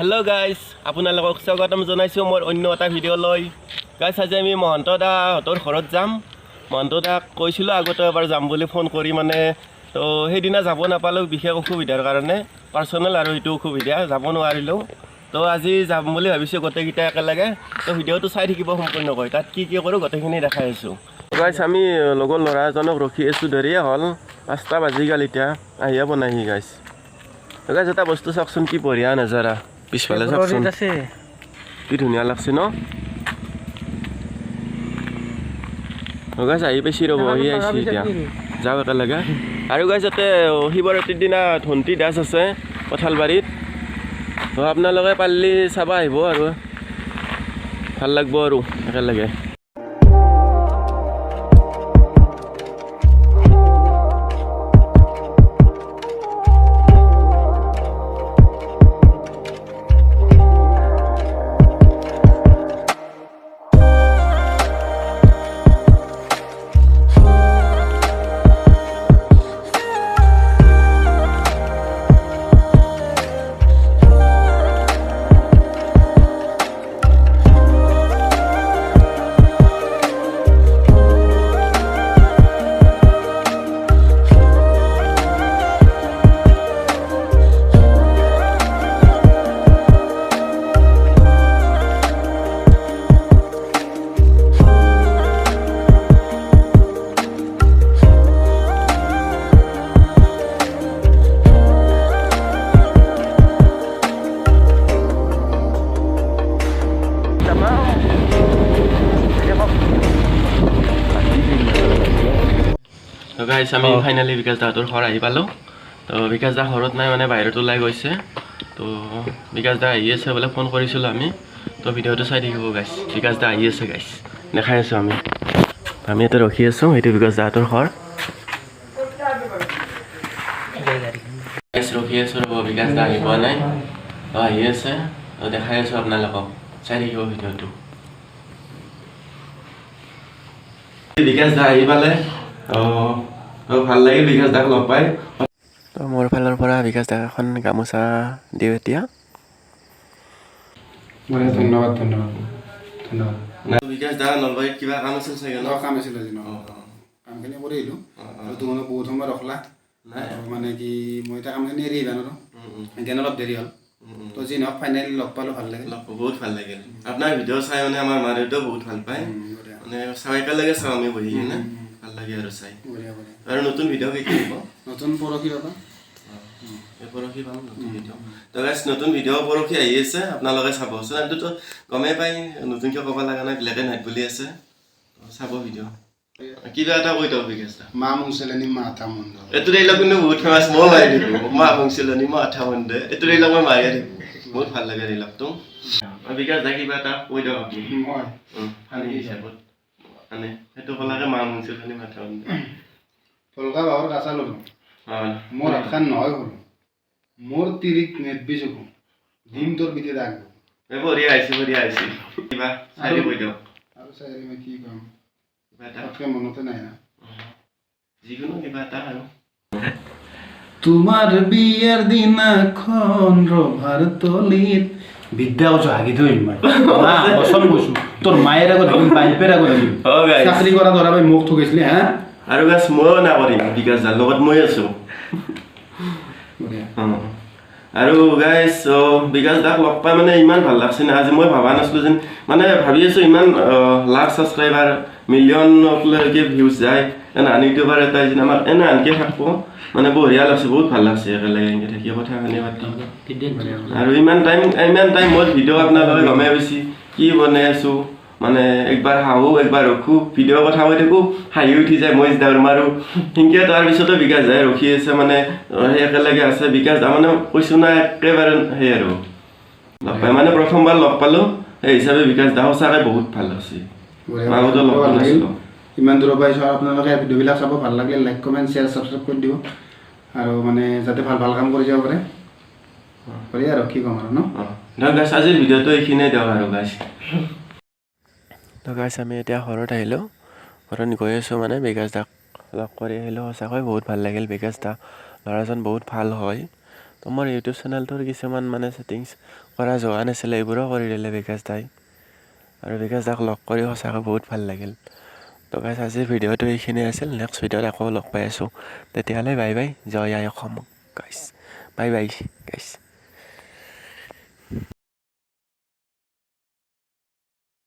Hello guys, আপোনালোকক স্বাগতম জনাইছো মোৰ অন্য এটা ভিডিঅ' লৈ। গাইছ আজি আমি মহন্ত দা হতৰ ঘৰত যাম। মহন্ত দাক কৈছিলো আগতে এবাৰ যাম বুলি ফোন কৰি মানে তো সেইদিনা যাব নাপালো বিশেষ অসুবিধাৰ কাৰণে পাৰ্সোনেল আৰু এইটো অসুবিধা যাব নোৱাৰিলো। তো আজি যাম বুলি ভাবিছো গোটেইকিটা একেলগে। তো ভিডিঅ'টো চাই থাকিব সম্পূৰ্ণকৈ তাত কি কৰো গোটেইখিনি দেখাই আছো। গাইছ আমি লগৰ ল'ৰা এজনক ৰখি আছো দেৰিয়ে হ'ল 5টা বাজি গ'ল এতিয়া আহিয়া বনাহি গাইছ। গাইছ এটা বস্তু চাওকচোন কি বঢ়িয়া নজাৰা পিছফালে চাওকচোন কি ধুনীয়া লাগছে ন গাইছ আহি পাইছি ৰ'ব আহি আহিছি এতিয়া যাওঁ একেলগে আৰু গাইছ ইয়াতে শিৱৰাত্ৰিৰ দিনা ধন্তি দাস আছে কঁঠালবাৰীত তো আপোনালোকে পাৰিলে চাব আহিব আৰু ভাল লাগব আৰু একেলগে তো গাইছ আমি ফাইনালি বিকাশ দাহঁতৰ ঘৰ আহি পালোঁ তো বিকাশ দা ঘৰত নাই মানে বাহিৰত ওলাই গৈছে তো বিকাশ দা আহি আছে বোলে ফোন কৰিছিলোঁ আমি তো ভিডিঅ'টো চাই থাকিব গাইছ বিকাশ দা আহি আছে গাইছ দেখাই আছোঁ আমি ইয়াতে ৰখি আছোঁ সেইটো বিকাশ দাহঁতৰ ঘৰ গাইছ ৰখি আছোঁ ৰ'ব বিকাশ দা আহি পোৱা নাই তো আহি আছে দেখাই আছোঁ আপোনালোকক চাই থাকিব ভিডিঅ'টো বিকাশ দা আহি পালে ভাল লাগিল বিকাশ দাক লগ পাই তো মোৰ ফালৰ পৰা বিকাশ দাক এখন গামোচা দিওঁ এতিয়া ধন্যবাদ বিকাশ দা নলবাৰীত কিবা কাম আছিল চাগে ন কাম আছিল আজি কামখিনি কৰি আহিলোঁ আৰু তোমালোকে বহুত সময় ৰখলা মানে কি মই এতিয়া কামখিনি এৰি আহিবা নোৱাৰোঁ সেইকাৰণে অলপ দেৰি হ'ল তো যি নহওক ফাইনেলি লগ পালোঁ ভাল লাগিল বহুত ভাল লাগিল আপোনাৰ ভিডিঅ' চাই মানে আমাৰ মা দেউতাও বহুত ভাল পায় মানে চাই একেলগে চাওঁ আমি বহি কিনে ভাল লাগে আৰু চাই আৰু নতুন ভিডিঅ' কেতিয়া দিব নতুন পৰহি পাবা পৰহি পাম নতুন ভিডিঅ' তো গাইছ নতুন ভিডিঅ' পৰহি আহি আছে আপোনালোকে চাব চেনেলটোতো গমেই পাই নতুনকৈ ক'ব লগা নাই ব্লেক এণ্ড হোৱাইট বুলি আছে চাব ভিডিঅ' কিবা এটা কৈ দিয়ক বিকাশ দা মা মুংচেলানি মা আঠা মন্দ এইটো ডাইলগ কিন্তু বহুত ফেমাছ মই মাৰি দিলোঁ মা মুংচেলানি মা আঠা মন্দে এইটো ডাইলগ মই মাৰিয়ে দিম বহুত ভাল লাগে ডাইলগটো বিকাশ দা কিবা এটা কৈ দিয়ক আপুনি ফানি হিচাপত মানে সেইটো ক'লাকে মা মুংচেলানি মা আঠা মন্দে ফলকা বাবৰ কাঁচা ল'লোঁ মোৰ হাতখন নহয় হ'ল মোৰ তিৰিক নেটবি চকু দিম তোৰ বিধি দাগ বঢ়িয়া আহিছে কিবা চাই কৈ দিয়ক আৰু চাই মই কি ক'ম তাতকৈ মনতে নাই না যিকোনো কিবা এটা আৰু তোমাৰ বিয়াৰ দিনাখন ৰভাৰ তলিত বিদ্যা কৈছো হাগি থৈ মই বচন কৈছো তোৰ মায়েৰ আগত হাগিম বাইপেৰ আগত হাগিম চাকৰি কৰা ধৰা বাই মোক ঠগাইছিলি হা আৰু গাছ ময়ো নাকৰিম বিকাশ দাৰ লগত মই আছোঁ আৰু গাইছ বিকাশ দাক লগ পাই মানে ইমান ভাল লাগছে না আজি মই ভবা নাছিলোঁ যেন মানে ভাবি আছোঁ ইমান লাখ ছাবস্ক্ৰাইবাৰ মিলিয়নলৈকে ভিউজ যায় এনে আন ইউটিউবাৰ এটা যেন আমাক এনে আনকৈ থাকিব মানে বঢ়িয়া লাগছে বহুত ভাল লাগছে একেলগে এনেকৈ থাকি কথাখিনি পাতি আৰু ইমান টাইম মই ভিডিঅ' আপোনালোকে গমেই পাইছে কি বনাই আছোঁ মানে একবাৰ হাঁহো একবাৰ ৰখো ভিডিঅ' কথা কৈ থাকোঁ হাঁহি উঠি যায় মই দাউৰ মাৰোঁ সেনেকৈ তাৰপিছতো বিকাশ দাই ৰখি আছে মানে সেই একেলগে আছে বিকাশ দা মানে কৈছোঁ না একেবাৰে সেই আৰু লগ পাই মানে প্ৰথমবাৰ লগ পালোঁ সেই হিচাপে বিকাশ দা সঁচাকৈ বহুত ভাল লাগছে আগতে লগ পোৱা নাছিলোঁ ইমান দূৰৰ পৰা আহিছোঁ আপোনালোকে ভিডিঅ'বিলাক চাব ভাল লাগিলে লাইক কমেণ্ট শ্বেয়াৰ ছাবস্ক্ৰাইব কৰি দিব আৰু মানে যাতে ভাল কাম কৰি যাব পাৰে কৰি আৰু কি ক'ম আৰু ন গাইছ আজিৰ ভিডিঅ'টো এইখিনিয়ে দিয়ক আৰু গাইছ তো গাইছ আমি এতিয়া ঘৰত আহিলোঁ ঘৰত গৈ আছোঁ মানে বিকাশ দাক লগ কৰি আহিলোঁ সঁচাকৈ বহুত ভাল লাগিল বিকাশ দা ল'ৰাজন বহুত ভাল হয় তো তো মোৰ ইউটিউব চেনেলটোৰ কিছুমান মানে ছেটিংছ কৰা যোৱা নাছিলে, এইবোৰো কৰি দিলে বিকাশ দাই। আৰু বিকাশ দাক লগ কৰি সঁচাকৈ বহুত ভাল লাগিল। তো গাইছ আজিৰ ভিডিঅ'টো এইখিনি আছিল। নেক্সট ভিডিঅ'ত আকৌ লগ পাই আছোঁ। তেতিয়াহ'লে বাই বাই, জয় আই অসম গাইছ, বাই বাই গাইছ।